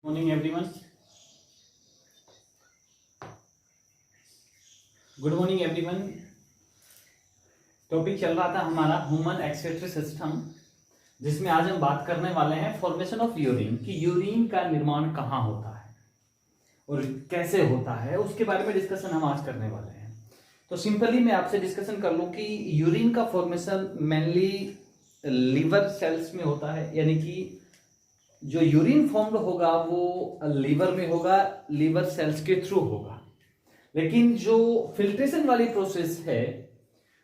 Morning everyone. Good morning everyone. Topic चल रहा था हमारा ह्यूमन एक्सक्रीटरी सिस्टम, जिसमें आज हम बात करने वाले हैं फॉर्मेशन ऑफ यूरिन कि यूरिन का निर्माण कहाँ होता है और कैसे होता है, उसके बारे में डिस्कशन हम आज करने वाले हैं। तो सिंपली मैं आपसे डिस्कशन कर लूं कि यूरिन का फॉर्मेशन मेनली लीवर सेल्स में होता है, यानी कि जो यूरिन फॉर्म्ड होगा वो लीवर में होगा, लीवर सेल्स के थ्रू होगा। लेकिन जो फिल्ट्रेशन वाली प्रोसेस है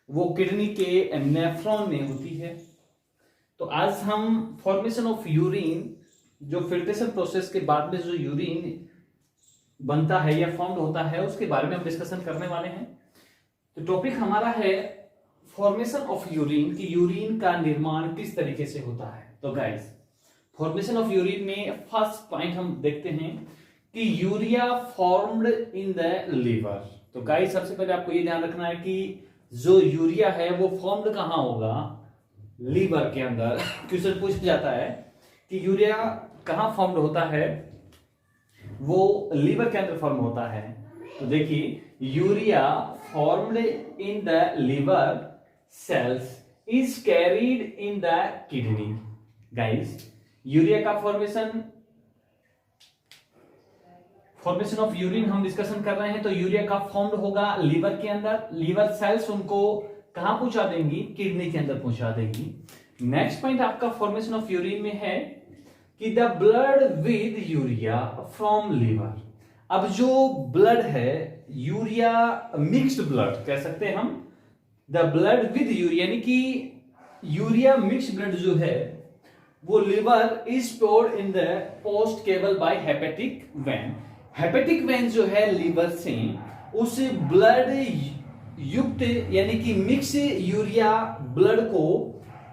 वो किडनी के नेफ्रॉन में होती है। तो आज हम फॉर्मेशन ऑफ यूरिन, जो फिल्ट्रेशन प्रोसेस के बाद में जो यूरिन बनता है या फॉर्म्ड होता है, उसके बारे में हम डिस्कशन करने वाले हैं। तो टॉपिक हमारा है फॉर्मेशन ऑफ यूरिन कि यूरिन का निर्माण किस तरीके से होता है। तो गाइस, फॉर्मेशन ऑफ यूरिन में फर्स्ट पॉइंट हम देखते हैं कि urea formed in the liver. तो गाइस, सबसे पहले आपको ये ध्यान रखना है कि जो यूरिया है वो फॉर्म्ड कहां होगा, लीवर के अंदर। क्वेश्चन पूछ जाता है कि यूरिया कहां फॉर्म्ड होता है, वो लीवर के अंदर फॉर्म होता है। तो देखिए, urea formed in the liver cells is carried in the kidney. Guys, urea का फॉर्मेशन ऑफ यूरिन हम डिस्कशन कर रहे हैं। तो यूरिया का फॉर्म्ड होगा लीवर के अंदर, लीवर सेल्स उनको कहां पहुंचा देंगी, किडनी के अंदर पहुंचा देंगी। नेक्स्ट पॉइंट आपका फॉर्मेशन ऑफ यूरिन में है कि the blood with urea from liver. अब जो ब्लड है, यूरिया मिक्स्ड ब्लड कह सकते हैं हम, द ब्लड विद यूरिया, यानी कि यूरिया मिक्स्ड ब्लड जो है वो liver is stored in the post caval by hepatic vein. Hepatic vein जो है लीवर से उस ब्लड युक्त यानी कि मिक्स यूरिया ब्लड को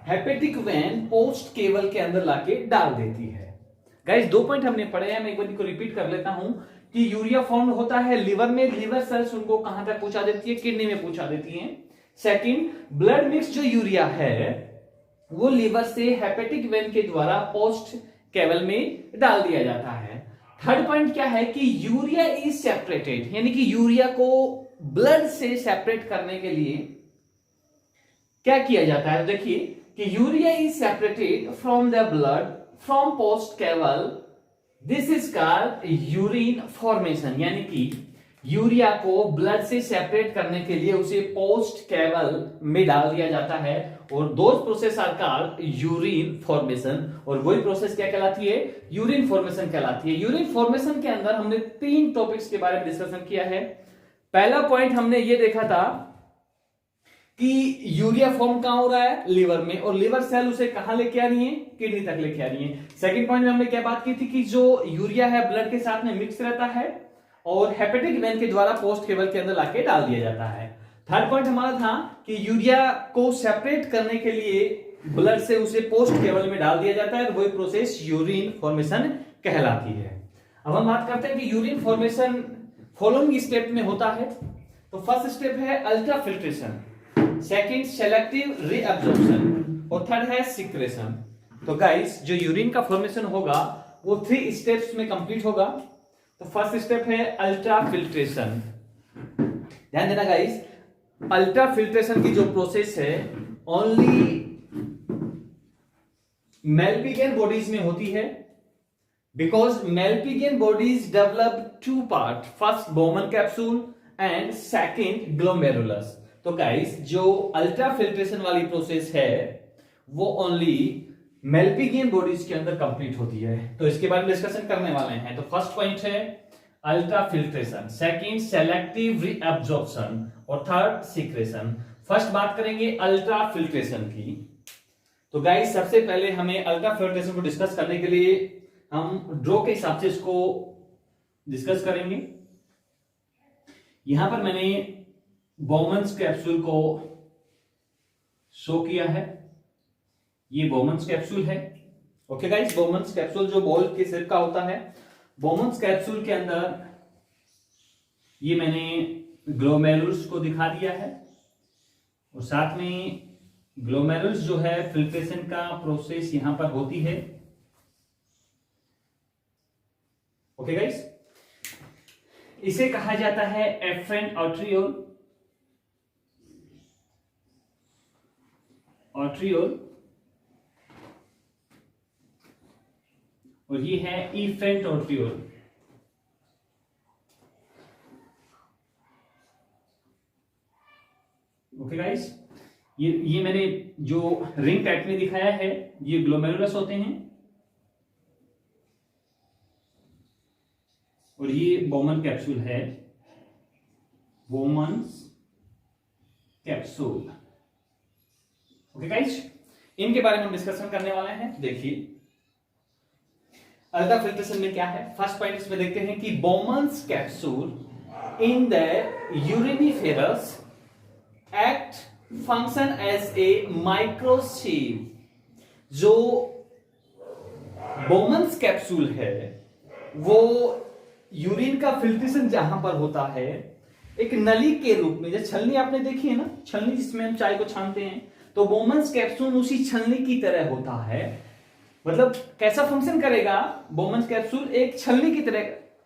हेपेटिक वेन पोस्ट केबल के अंदर लाके डाल देती है। गाइस, दो पॉइंट हमने पढ़े हैं, मैं एक बार इनको रिपीट कर लेता हूं कि यूरिया फॉर्म होता है लीवर में, लीवर सेल्स उनको कहां तक पहुंचा देती है, किडनी में पहुंचा देती है। सेकंड, ब्लड मिक्स जो यूरिया है वो लीवर से हेपेटिक वेन के द्वारा पोस्ट केबल में डाल दिया जाता है। थर्ड पॉइंट क्या है कि यूरिया इज सेपरेटेड, यानी कि यूरिया को ब्लड से सेपरेट करने के लिए क्या किया जाता है। देखिए कि urea is separated from the blood from post cable, this is called urine formation. यानी कि यूरिया को ब्लड से सेपरेट करने के लिए उसे पोस्ट केबल में डाल दिया जाता है, और those process are called urine formation. और वही प्रोसेस क्या कहलाती है, यूरिन फॉर्मेशन कहलाती है। यूरिन फॉर्मेशन के अंदर हमने 3 टॉपिक्स के बारे में डिस्कशन किया है। पहला पॉइंट हमने ये देखा था कि यूरिया फॉर्म कहां हो रहा है, लीवर में, और लीवर सेल उसे कहां लेके आ रही है, किडनी तक लेके आ रही है। सेकंड पॉइंट में हमने क्या बात की थी कि जो यूरिया है ब्लड के साथ में मिक्स रहता है और हेपेटिक वेन के द्वारा पोस्ट केबल के अंदर लाके डाल दिया जाता है। थर्ड पॉइंट हमारा था कि यूरिया को सेपरेट करने के लिए ब्लड से उसे पोस्ट केबल में डाल दिया जाता है, वही प्रोसेस यूरिन फॉर्मेशन कहलाती है। अब हम बात करते हैं कि यूरिन फॉर्मेशन फॉलोइंग स्टेप में होता है। तो फर्स्ट स्टेप है ultra filtration, second selective reabsorption, और थर्ड है सिक्रेशन। तो गाइस, जो यूरिन का फॉर्मेशन होगा वो 3 स्टेप्स में कंप्लीट होगा। तो फर्स्ट स्टेप है अल्ट्रा फिल्ट्रेशन। ध्यान देना गाइस, अल्ट्रा फिल्ट्रेशन की जो प्रोसेस है ओनली मेलपिगियन बॉडीज में होती है, because Malpighian bodies develop 2 part, first Bowman capsule and second glomerulus. तो गाइस, जो अल्ट्रा फिल्ट्रेशन वाली प्रोसेस है वो ओनली मेलपिगियन बॉडीज के अंदर कंप्लीट होती है। तो इसके बारे में डिस्कशन करने वाले हैं। तो फर्स्ट पॉइंट है ultra filtration, second selective reabsorption, और थर्ड सिक्रेशन। फर्स्ट बात करेंगे अल्ट्रा फिल्ट्रेशन की। तो गाइस, सबसे पहले हमें अल्ट्रा फिल्ट्रेशन को डिस्कस करने के लिए हम ड्रॉ के हिसाब से इसको डिस्कस करेंगे। यहां पर मैंने बोमन्स कैप्सूल को शो किया है, ये बोमन्स कैप्सूल है। ओके गाइस, बोमन्स कैप्सूल जो बॉल के शेप का होता है, बोमन्स कैप्सूल के अंदर ये मैंने ग्लोमेरुल्स को दिखा दिया है, और साथ में ग्लोमेरुल्स जो है फिल्ट्रेशन का प्रोसेस यहां पर होती है। ओके गाइस, इसे कहा जाता है एफरेंट आर्ट्रियोल, और ये है इफेरेंट आर्ट्रियोल। ओके गाइस, ये मैंने जो रिंग टाइप में दिखाया है ये ग्लोमेरुलस होते हैं, और ये बोमन कैप्सूल है, बोमन्स कैप्सूल। ओके गाइस, इनके बारे में हम डिस्कशन करने वाले हैं। देखिए अल्ट्रा फिल्ट्रेशन में क्या है, फर्स्ट पॉइंट इसमें देखते हैं कि Bowman's capsule in the uriniferous act function as a microsieve. जो बोमन्स कैप्सूल है वो यूरिन का फिल्ट्रेशन जहां पर होता है एक नली के रूप में, जैसे छलनी आपने देखी है ना, छलनी जिसमें हम चाय को छानते हैं, तो बोमन्स कैप्सूल उसी छलनी की तरह होता है। मतलब कैसा फंक्शन करेगा बोमन्स कैप्सूल, एक छलनी की तरह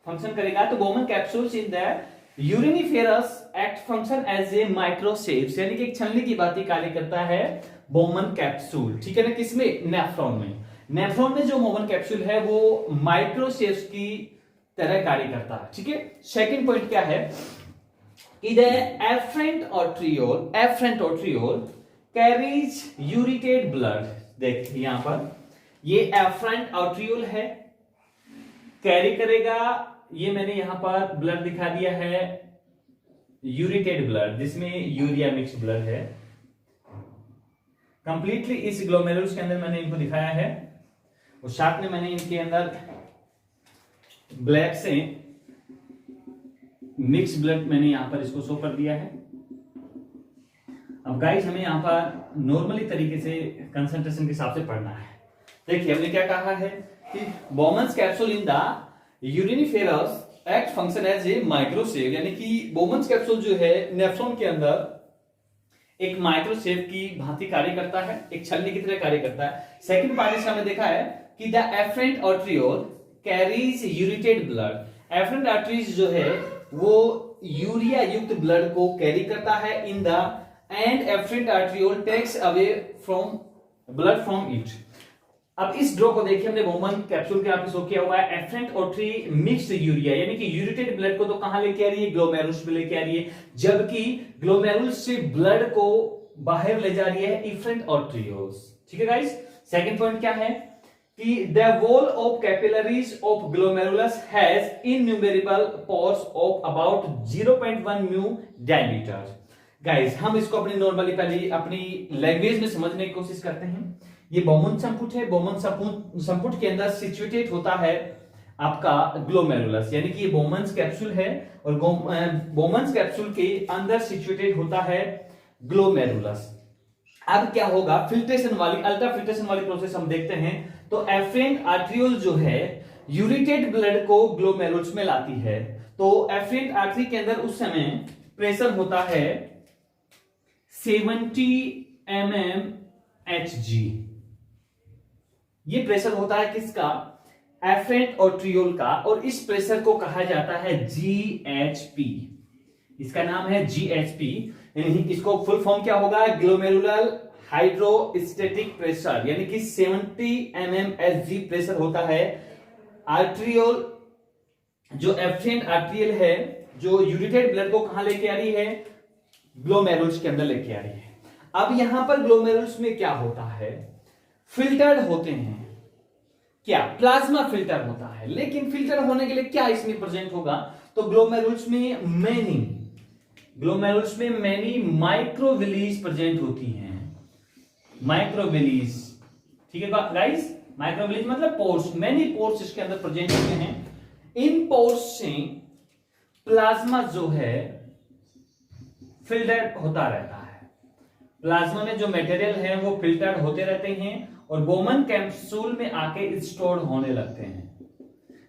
फंक्शन करेगा। तो Bowman capsules in the uriniferous act function as a microsieves, यानी कि एक छलनी की बात कार्य करता है बोमन कैप्सूल, ठीक है ना। किसमें? नेफ्रॉन में। नेफ्रॉन में जो बोमन कैप्सूल है वो माइक्रोसेव्स की तरह कार्य करता है, ठीक है। सेकंड पॉइंट क्या है कि the efferent arteriole carries urated blood. देखिए यहां पर ये एफरेंट आर्ट्रियोल है, कैरी करेगा, ये मैंने यहां पर ब्लड दिखा दिया है यूरिटेड ब्लड, जिसमें यूरिया मिक्स ब्लड है। कंप्लीटली इस ग्लोमेरुल्स के अंदर मैंने इनको दिखाया है, और साथ में मैंने इनके अंदर ब्लैक से मिक्स ब्लड मैंने यहां पर इसको शो कर दिया है। अब गाइस हमें यहां पर नॉर्मली तरीके से कंसंट्रेशन के हिसाब से पढ़ना है। देखिए हमने क्या कहा है कि Bowman's capsule in the uriniferous act function as a microsieve, यानी कि बोमन्स कैप्सूल जो है नेफ्रॉन के अंदर एक माइक्रोसेव की भांति कार्य करता है, एक छलनी की तरह कार्य करता है। सेकंड पार्ट इसमें हमने देखा है कि the efferent arteriole carries urated blood. Efferent arteries जो है वो यूरिया युक्त ब्लड को कैरी करता है in the and efferent arteriole takes away from blood from it. अब इस ड्रॉ को देखिए, हमने बोमन कैप्सूल के आपने शो किया हुआ है एफरेंट आर्टरी मिक्स्ड यूरिया, यानी कि यूरिटेड ब्लड को तो कहां लेके आ रही है? ग्लोमेरुल्स में लेके आ रही है, जबकि ग्लोमेरुल्स से ब्लड को बाहर ले जा रही है इफरेंट आर्ट्रियोल्स, ठीक है गाइस। सेकंड पॉइंट क्या है कि the wall of capillaries of glomerulus has innumerable pores of about 0.1 mu diameter. Guys हम इसको अपनी नॉर्मली पहले अपनी लैंग्वेज में समझने की कोशिश करते हैं। ये बोमन संपुट है, बोमन संपुट के अंदर सिचुएटेड होता है आपका ग्लोमेरुलस, यानी कि ये बोमन्स कैप्सूल है, और बोमन्स कैप्सूल के अंदर सिचुएटेड होता है ग्लोमेरुलस। अब क्या होगा, फिल्ट्रेशन वाली अल्ट्रा फिल्ट्रेशन वाली प्रोसेस हम देखते हैं। तो एफरेंट आर्ट्रियोल जो है यूरिटेड ब्लड को ग्लोमेरुल्स में लाती है, तो एफरेंट आर्टरी के अंदर उस समय प्रेशर होता है 70 mmHg। ये प्रेशर होता है किसका? एफरेंट आर्ट्रियोल का, और इस प्रेशर को कहा जाता है GHP। इसका नाम है GHP, यानी इसको फुल फॉर्म क्या होगा? ग्लोमेरुलर हाइड्रोस्टेटिक प्रेशर, यानी कि 70 mmHg प्रेशर होता है। आर्ट्रियोल जो एफरेंट आर्ट्रियल है, जो यूरिटेड ब्लड को कहां लेके आ रही है? ग्लोमेरुल्स के अंदर लेके आ रही है। अब यहां पर ग्लोमेरुल्स में क्या होता है? फिल्टर्ड होते हैं, क्या? प्लाज्मा फिल्टर होता है। लेकिन फिल्टर होने के लिए क्या इसमें प्रेजेंट होगा? तो ग्लोमेरुल्स में मैनी माइक्रोविलीज प्रेजेंट होती हैं। माइक्रोविलीज, ठीक है गाइस, माइक्रोविलीज मतलब पोर्स, मैनी पोर्स इसके अंदर प्रेजेंट होते हैं। इन पोर्स से प्लाज्मा जो है फिल्टर होता रहता है। प्लाज्मा में जो मटेरियल है वो फिल्टर होते रहते हैं और बोमन कैप्सूल में आके स्टोर होने लगते हैं।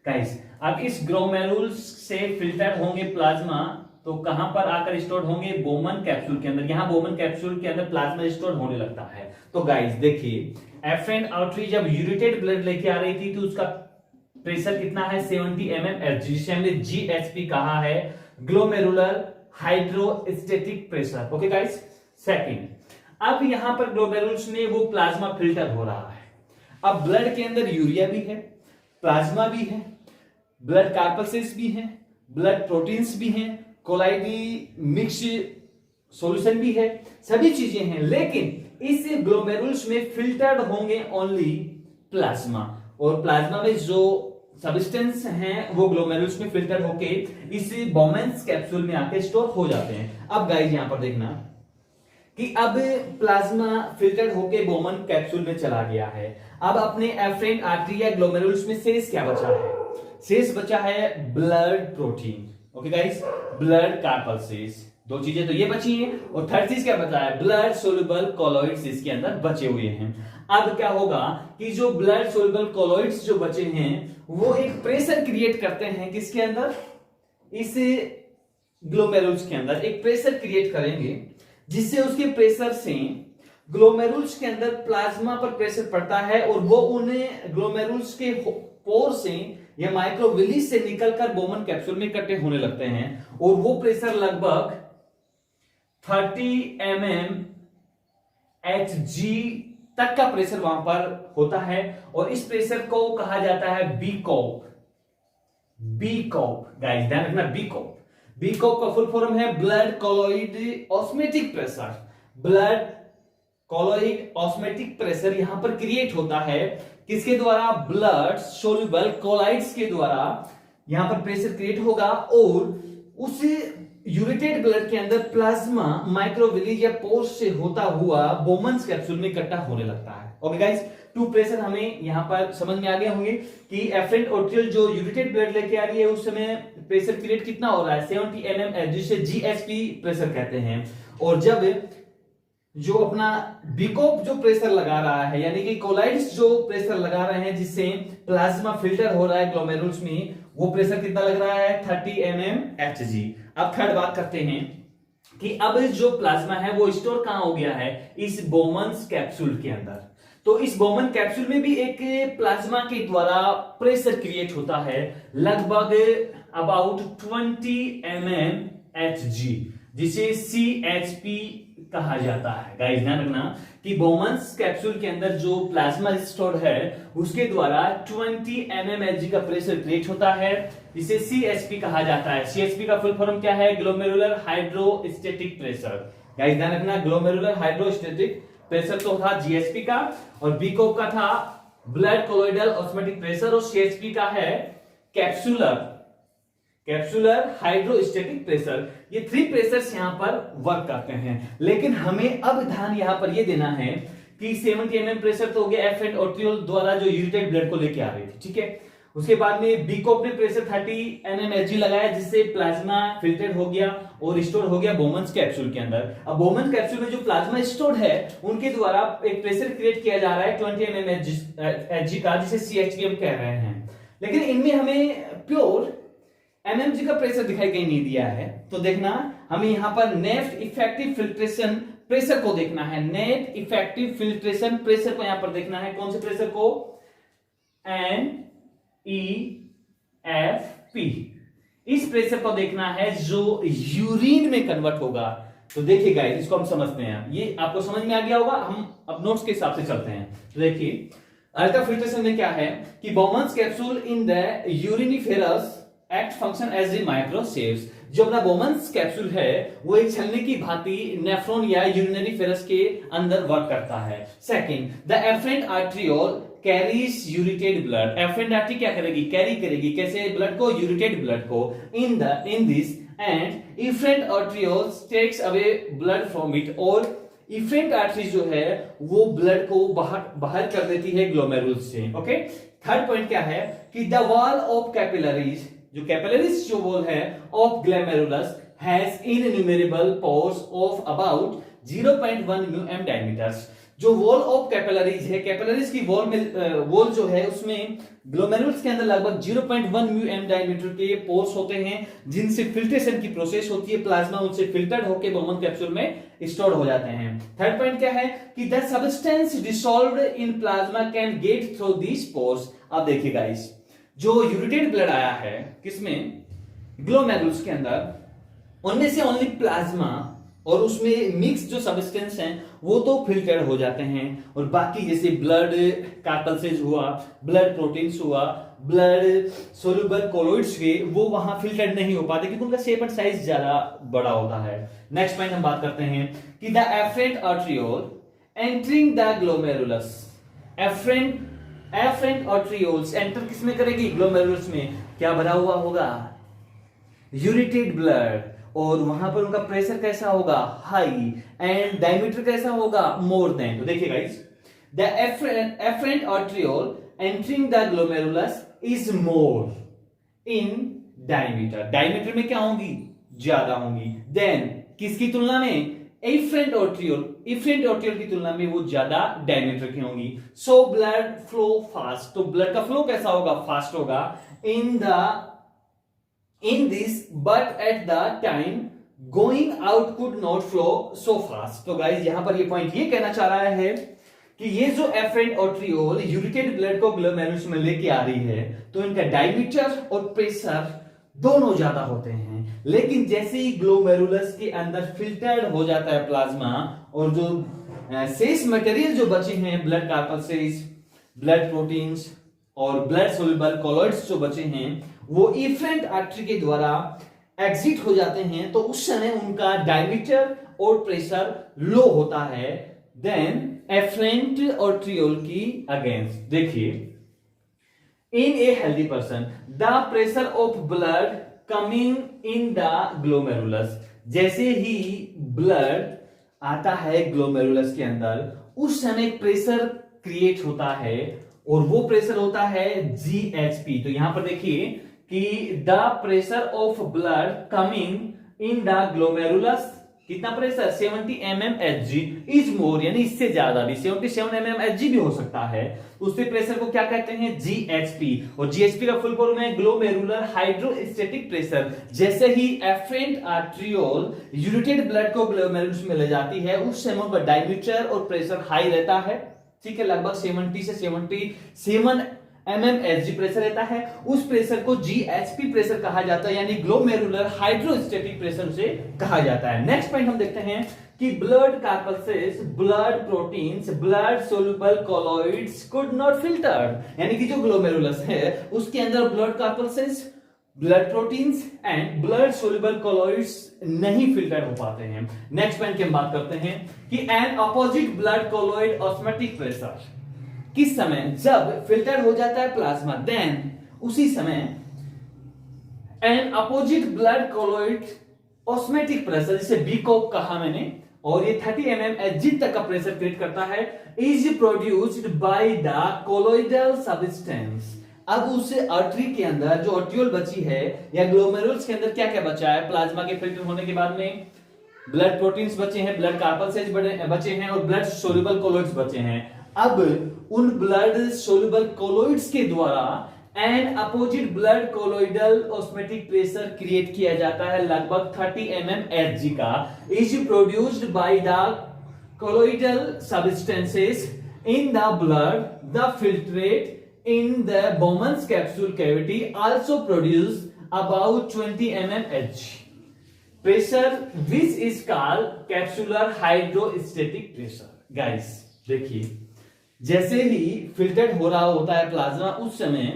गाइस अब इस ग्लोमेरुल्स से फिल्टर होंगे प्लाज्मा, तो कहां पर आकर स्टोर होंगे? बोमन कैप्सूल के अंदर। यहां बोमन कैप्सूल के अंदर प्लाज्मा स्टोर होने लगता है। तो गाइस देखिए, एफरेंट आर्टरी जब यूरिटेड ब्लड लेके आ रही थी तो उसका प्रेशर कितना है 70 mm, जिसे हमने जीएचपी कहा है, glomerular hydrostatic pressure. Okay guys. Second, अब यहां पर ग्लोमेरुल्स में वो प्लाज्मा फिल्टर हो रहा है। अब ब्लड के अंदर यूरिया भी है, प्लाज्मा भी है, ब्लड कार्पसेस भी है, ब्लड प्रोटीन्स भी हैं, कोलाइडी मिक्स सॉल्यूशन भी है, सभी चीजें हैं, लेकिन इस ग्लोमेरुल्स में फिल्टर्ड होंगे ओनली प्लाज्मा, और प्लाज्मा में जो सब्सटेंस हैं वो ग्लोमेरुल्स में फिल्टर होके इस बोमेन्स कैप्सूल में आके स्टोर हो जाते हैं। अब गाइस यहां पर देखना कि अब प्लाज्मा फिल्टर होके बोमन कैप्सूल में चला गया है। अब अपने एफरेंट आर्टरी या ग्लोमेरुल्स में शेष क्या बचा है? शेष बचा है blood protein. Okay guys, blood corpuscles, दो चीजें तो ये बची हैं, और थर्ड चीज क्या बचा है? ब्लड सोल्यूबल कॉलोइड्स इसके अंदर बचे हुए हैं। अब क्या होगा कि जो ब्लड सोल्यूबल कॉलोइड्स जो बचे हैं वो एक प्रेशर क्रिएट करते हैं किसके अंदर? इस ग्लोमेरुल्स के अंदर एक प्रेशर क्रिएट करेंगे, जिससे उसके प्रेशर से ग्लोमेरुल्स के अंदर प्लाज्मा पर प्रेशर पड़ता है, और वो उन्हें ग्लोमेरुल्स के पोर से या माइक्रोविली से निकलकर बोमन कैप्सूल में इकट्ठे होने लगते हैं, और वो प्रेशर लगभग 30 mm Hg तक का प्रेशर वहां पर होता है, और इस प्रेशर को कहा जाता है बीकॉप। बीकॉप गाइस, ध्यान रखना, बीकॉप। बीकॉप का फुल फॉर्म है blood colloid osmotic pressure. Blood colloid osmotic pressure यहां पर क्रिएट होता है किसके द्वारा? ब्लड सोल्यूबल कोलाइड्स के द्वारा यहां पर प्रेशर क्रिएट होगा, और उस यूरेटेड ब्लड के अंदर प्लाज्मा माइक्रोविली या पोर्स से होता हुआ बोमन्स कैप्सूल में इकट्ठा होने लगता है। ओके गाइस, टू प्रेशर हमें यहां पर समझ में आ गए होंगे कि एफरेंट आर्टरियल जो यूरेटेड ब्लड लेके आ रही है उस समय प्रेशर क्रिएट कितना हो रहा है? 70 mm, जिसे जीएचपी प्रेशर कहते हैं। और जब जो अपना बीकॉप जो प्रेशर लगा रहा है, यानी कि कोलाइड्स जो प्रेशर लगा रहे हैं जिससे प्लाज्मा फिल्टर हो रहा है ग्लोमेरुल्स में, वो प्रेशर कितना लग रहा है? 30 mm Hg। अब थर्ड बात करते हैं कि अब जो प्लाज्मा है वो स्टोर कहां हो गया है? इस बोमन्स कैप्सूल के अंदर। तो इस बोमन कैप्सूल में भी एक प्लाज्मा के द्वारा प्रेशर क्रिएट होता है, लगभग अबाउट 20 mm Hg, जिसे CHP कहा जाता है। गाइस ध्यान रखना कि बोमन्स कैप्सूल के अंदर जो प्लाज्मा स्टोर है उसके द्वारा 20 mm Hg का प्रेशर क्रिएट होता है, इसे CHP कहा जाता है। CHP का फुल फॉर्म क्या है? Glomerular hydrostatic pressure. गाइस ध्यान रखना, ग्लोमेरुलर हाइड्रोस्टेटिक प्रेशर तो था जीएचपी का, और बीकॉप का था ब्लड कोलोइडल ऑस्मेटिक प्रेशर, और सीएचपी का है कैप्सुलर हाइड्रोस्टेटिक प्रेशर। ये थ्री प्रेशर्स यहां पर वर्क करते हैं। लेकिन हमें अब ध्यान यहां पर ये देना है कि 70 mm प्रेशर तो हो गया एफरेंट आर्टरियल द्वारा जो यूरेटेड ब्लड को लेके आ रही थी, ठीक है। उसके बाद में बीकॉप ने प्रेशर 30 mm Hg लगाया, जिससे प्लाज्मा फिल्टर्ड हो गया और स्टोर हो गया बोमन्स कैप्सूल के अंदर। अब बोमन्स कैप्सूल में जो प्लाज्मा स्टोर्ड है उनके द्वारा एक प्रेशर क्रिएट किया जा रहा है 20 mm Hg का, जिसे CHP हम कह रहे हैं। लेकिन इनमें हमें प्योर mmg का प्रेशर दिखाई कहीं नहीं दिया है। तो देखना, हमें यहां पर नेट इफेक्टिव फिल्ट्रेशन प्रेशर को देखना है। नेट इफेक्टिव फिल्ट्रेशन प्रेशर को यहां पर देखना है। कौन से प्रेशर को? NEFP। इस प्रेशर को देखना है जो यूरिन में कन्वर्ट होगा। तो देखिए गाइस, इसको हम समझते हैं। ये आपको समझ में आ गया होगा। हम अब नोट्स के हिसाब से चलते हैं। तो देखिए, अल्ट्रा फिल्ट्रेशन में क्या है कि Bowman's capsule in the uriniferous act function as a microsieves. जो अपना बोमन्स कैप्सूल है वो एक छलनी की भांति नेफ्रॉन या यूरिनरी फेरस के अंदर वर्क करता है। Second, the efferent arteriole carries urated blood. Efferent artery क्या करेगी? कैरी करेगी। कैसे? ब्लड को, यूरिटेड ब्लड को। In this and efferent arteriole takes away blood from it. और इफरेंट आर्टरी जो है वो ब्लड को बाहर कर देती है ग्लोमेरुल्स से। ओके। थर्ड पॉइंट क्या है कि द वॉल ऑफ कैपिलरीज, जो कैपिलरीज जो वॉल है of glomerulus has innumerable pores of about 0.1 mm diameters. जो वॉल ऑफ कैपिलरीज है, कैपिलरीज की वॉल जो है उसमें ग्लोमेरुल्स के अंदर लगभग 0.1 mm डायमीटर के पोर्स होते हैं, जिनसे फिल्ट्रेशन की प्रोसेस होती है। प्लाज्मा उनसे फिल्टर्ड होकर बोमन कैप्सूल में स्टोर हो जाते हैं। थर्ड पॉइंट क्या है कि the substance dissolved in plasma can get through these pores. अब देखिए गाइस, जो यूरिटेड ब्लड आया है किसमें, ग्लोमेरुल्स के अंदर, उनमें से ओनली प्लाज्मा और उसमें मिक्स जो सब्सटेंस हैं वो तो फिल्टर हो जाते हैं, और बाकी जैसे ब्लड कार्पल्सेज हुआ, ब्लड प्रोटीन्स हुआ, ब्लड सोल्यूबल कोलोइड्स हुए, वो वहां फिल्टर नहीं हो पाते क्योंकि उनका शेप एंड साइज ज्यादा बड़ा होता है। नेक्स्ट पॉइंट हम बात करते हैं कि the efferent arteriole entering the glomerulus, afferent arterioles enter किसमें करेगी, ग्लोमेरुलस में। क्या भरा हुआ होगा, यूरिटेड ब्लड, और वहां पर उनका प्रेशर कैसा होगा, हाई, एंड डायमीटर कैसा होगा, मोर देन। तो देखिए guys, the efferent arteriole entering the glomerulus is more in diameter, diameter में क्या होंगी, ज्यादा होंगी, देन किसकी तुलना में, एफरेंट आर्ट्रियोल की तुलना में वो ज्यादा डायमीटर की होंगी। सो ब्लड फ्लो फास्ट, तो ब्लड का फ्लो कैसा होगा, फास्ट होगा in this, but at the time going out could not flow so fast। तो गाइस यहां पर ये पॉइंट ये कहना चाह रहा है कि ये जो एफरेंट आर्ट्रियोल यूरिटेड ब्लड को ग्लोमेरुलस में लेके आ रही है, तो इनका डायमीटर और प्रेशर दोनों ज्यादा होते हैं, लेकिन जैसे ही ग्लोमेरुलस के अंदर फिल्टर्ड हो जाता है प्लाज्मा, और जो शेष मटेरियल जो बचे हैं, ब्लड कार्पल्सेस, ब्लड प्रोटीन्स और ब्लड सोल्यूबल कोलॉइड्स जो बचे हैं, वो एफरेंट आर्टरी के द्वारा एग्जिट हो जाते हैं, तो उस समय उनका डायमीटर और प्रेशर लो होता है देन एफरेंट आर्ट्रियोल की अगेंस्ट। देखिए, in a healthy person the pressure of blood coming in the glomerulus, जैसे ही ब्लड आता है ग्लोमेरुलस के अंदर, उस समय प्रेशर क्रिएट होता है, और वो प्रेशर होता है GHP। तो यहां पर देखिए कि the pressure of blood coming in the glomerulus, कितना प्रेशर, 70 mmHg इज मोर, यानी इससे ज्यादा भी 77 mmHg भी हो सकता है। उसके प्रेशर को क्या कहते हैं, GHP, और GHP का फुल फॉर्म है ग्लोमेरुलर हाइड्रोस्टेटिक प्रेशर। जैसे ही एफरेंट आर्ट्रियोल यूरिटेड ब्लड को ग्लोमेरुलस में ले जाती है, उस समय का डायमीटर और प्रेशर हाई रहता है, ठीक है, लगभग 70 से 77 mmHg प्रेशर रहता है। उस प्रेशर को GHP प्रेशर कहा जाता है, यानी ग्लोमेरुलर हाइड्रोस्टेटिक प्रेशर से कहा जाता है। नेक्स्ट पॉइंट हम देखते हैं कि blood corpuscles, blood proteins, blood soluble colloids could not filter, यानी कि जो ग्लोमेरुलस है उसके अंदर blood corpuscles, blood proteins and blood soluble colloids नहीं फिल्टर हो पाते हैं। नेक्स्ट पॉइंट की हम बात करते हैं कि N opposite blood colloid osmotic pressure, किस समय, जब फिल्टर हो जाता है प्लाज्मा, देन उसी समय N opposite blood colloid osmotic pressure, जिसे बीकोप कहा मैंने, और ये 30 mmHg तक का प्रेशर क्रिएट करता है, is produced by the colloidal substance. अब उस आर्टरी के अंदर जो आर्ट्रियोल बची है या ग्लोमेरुल्स के अंदर क्या क्या बचा है, प्लाज्मा के फिल्टर होने के बाद में ब्लड प्रोटीन्स बचे हैं, ब्लड कार्पल्सेज बचे हैं, और ब्लड सोल्यूबल कोलॉइड्स बचे हैं। अब उन ब्लड सोल्यूबल कोलॉइड्स के द्वारा N opposite blood colloidal osmotic pressure create किया जाता है, लगभग 30 mmHg का, is produced by the colloidal substances in the blood, the filtrate in the Bowman's capsule cavity also produce about 20 mmHg pressure, which is called capsular hydrostatic pressure। guys देखिए, जैसे ही filtered हो रहा होता है प्लाज्मा, उस समय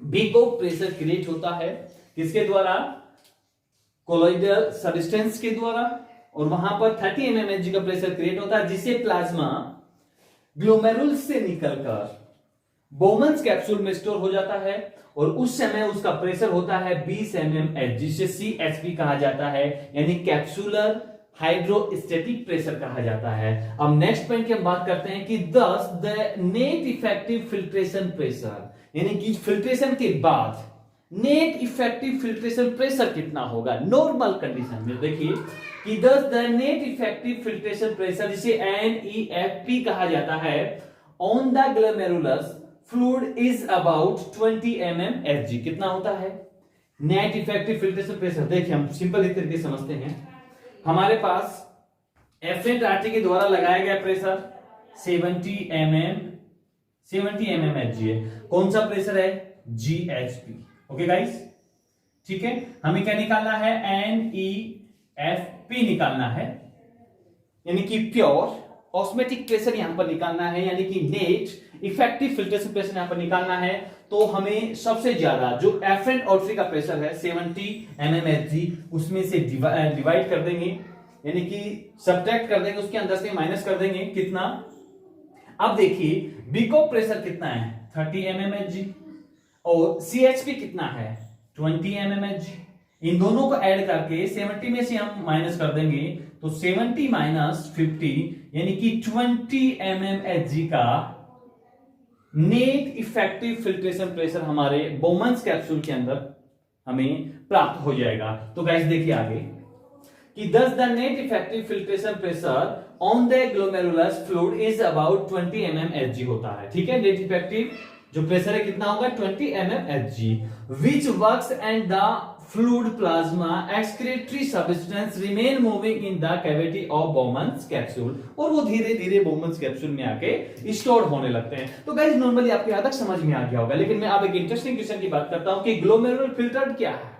बीकोप pressure create होता है, किसके द्वारा, कोलॉइडल सब्सटेंस के द्वारा, और वहां पर 30 mmHg का प्रेशर क्रिएट होता है, जिसे प्लाज्मा ग्लोमेरुल से निकलकर बोमन्स कैप्सूल में स्टोर हो जाता है, और उस समय उसका प्रेशर होता है 20 mmHg, जिसे CHP कहा जाता है, यानी कैप्सूलर हाइड्रोस्टेटिक प्रेशर कहा जाता है। अब नेक्स्ट पॉइंट की हम बात करते हैं कि thus the net effective filtration pressure, यानी कि फिल्ट्रेशन के बाद नेट इफेक्टिव फिल्ट्रेशन प्रेशर कितना होगा नॉर्मल कंडीशन में। देखिए कि thus the net effective filtration pressure, जिसे NEFP कहा जाता है, on the glomerulus fluid is about 20 mmHg। कितना होता है नेट इफेक्टिव फिल्ट्रेशन प्रेशर? देखिए हम सिंपल तरीके से समझते हैं। हमारे पास एफरेंट आर्टरी के द्वारा लगाया गया प्रेशर 70 mmHg है। कौन सा प्रेशर है? GHP। ओके गाइस, ठीक है, हमें क्या निकालना है, NEFP निकालना है, यानी कि प्योर ऑस्मेटिक प्रेशर यहां पर निकालना है, यानी कि नेट इफेक्टिव फिल्ट्रेशन प्रेशर यहां पर निकालना है। तो हमें सबसे ज्यादा जो एफरेंट ऑर्टरी का प्रेशर है 70 mmHg, उसमें से डिवाइड कर देंगे, यानी कि सब्ट्रैक्ट कर देंगे, उसके अंदर से माइनस कर देंगे कितना। अब देखिए बीकोप प्रेशर कितना है 30 mmHg और CHP कितना है 20 mmHg। इन दोनों को ऐड करके 70 में से हम माइनस कर देंगे तो 70 माइनस 50 यानी कि 20 mmHg का नेट इफेक्टिव फिल्ट्रेशन प्रेशर हमारे बोमन्स कैप्सूल के अंदर हमें प्राप्त हो जाएगा। तो गाइस देखिए आगे कि thus the net effective filtration pressure on the glomerulus fluid is about 20 mmHg होता है, ठीक है। नेट इफेक्टिव जो प्रेशर है कितना होगा 20 mmHg, which works and the fluid plasma excretory substance remain moving in the cavity of Bowman's capsule, और वो धीरे धीरे Bowman's capsule में आके स्टोर होने लगते हैं। तो गाइस नॉर्मली आपके यहां तक समझ में आ गया होगा, लेकिन मैं अब एक इंटरेस्टिंग क्वेश्चन की बात करता हूं कि ग्लोमेरुलर फिल्टर क्या है,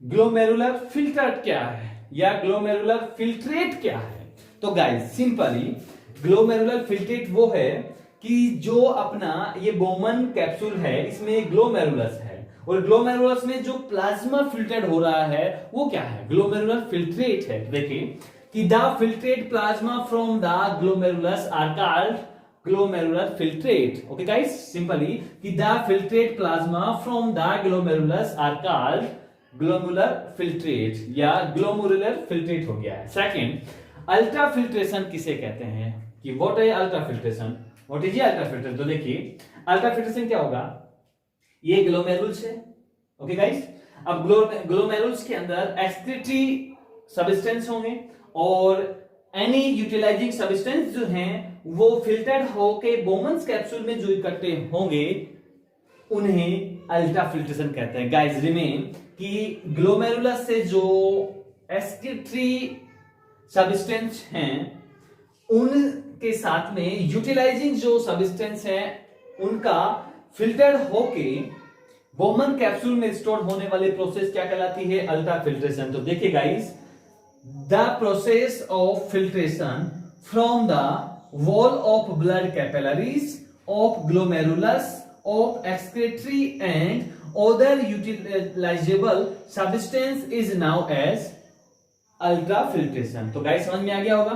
ग्लोमेरुलर फिल्टर क्या है या ग्लोमेरुलर फिल्ट्रेट क्या है। तो गाइस सिंपली ग्लोमेरुलर फिल्ट्रेट वो है कि जो अपना ये बोमन कैप्सूल है इसमें ग्लोमेरुलस है, और ग्लोमेरुलस में जो प्लाज्मा फिल्टर्ड हो रहा है वो क्या है, ग्लोमेरुलर फिल्ट्रेट है। देखिए कि the filtrate plasma from the glomerulus are called glomerular filtrate. Okay guys, simply कि the filtrate plasma from the glomerulus are called glomerular filtrate या ग्लोमेरुलर फिल्ट्रेट हो गया है। सेकंड, अल्ट्रा फिल्ट्रेशन किसे कहते हैं, कि व्हाट है ultra filtration, what is ultra filtration. तो देखिए अल्ट्रा फिल्ट्रेशन क्या होगा, ये ग्लोमेरुल्स है। ओके गाइस, अब ग्लोमेरुल्स के अंदर एक्सक्रीटरी सब्सटेंस होंगे और एनी यूटिलाइजिंग सब्सटेंस जो हैं वो फिल्टर्ड होके बोमन्स कैप्सूल में जो इकट्ठे होंगे उन्हें अल्ट्रा फिल्ट्रेशन कहते हैं। गाइस रिमेन कि ग्लोमेरुलस से जो एक्सक्रीटरी सब्सटेंस हैं उनके साथ में यूटिलाइजिंग जो सब्सटेंस है उनका फिल्टर्ड होके बोमन कैप्सूल में स्टोर होने वाली प्रोसेस क्या कहलाती है, अल्ट्रा फिल्ट्रेशन। तो देखिए guys, the process of filtration from the wall of blood capillaries of glomerulus of excretory and other utilizable substance is now as ultra filtration. तो गाइस समझ में आ गया होगा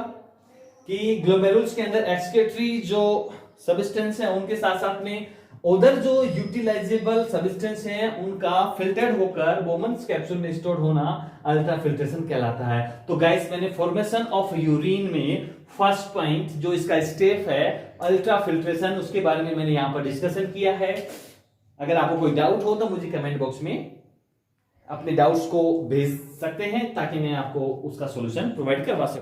कि ग्लोमेरुल्स के अंदर एक्सक्रीटरी जो सब्सटेंस है उनके साथ साथ में उधर जो यूटिलाइजेबल सब्सटेंस है उनका फिल्टर्ड होकर बोमन्स कैप्सूल में स्टोर होना अल्ट्रा फिल्ट्रेशन कहलाता है। तो गाइस मैंने फॉर्मेशन ऑफ यूरिन में फर्स्ट पॉइंट जो इसका स्टेप है अल्ट्रा फिल्ट्रेशन, उसके बारे में मैंने यहां पर डिस्कशन किया है। अगर आपको कोई डाउट हो तो मुझे कमेंट बॉक्स में अपने डाउट्स को भेज सकते हैं ताकि मैं आपको उसका सॉल्यूशन प्रोवाइड करवा सकूं।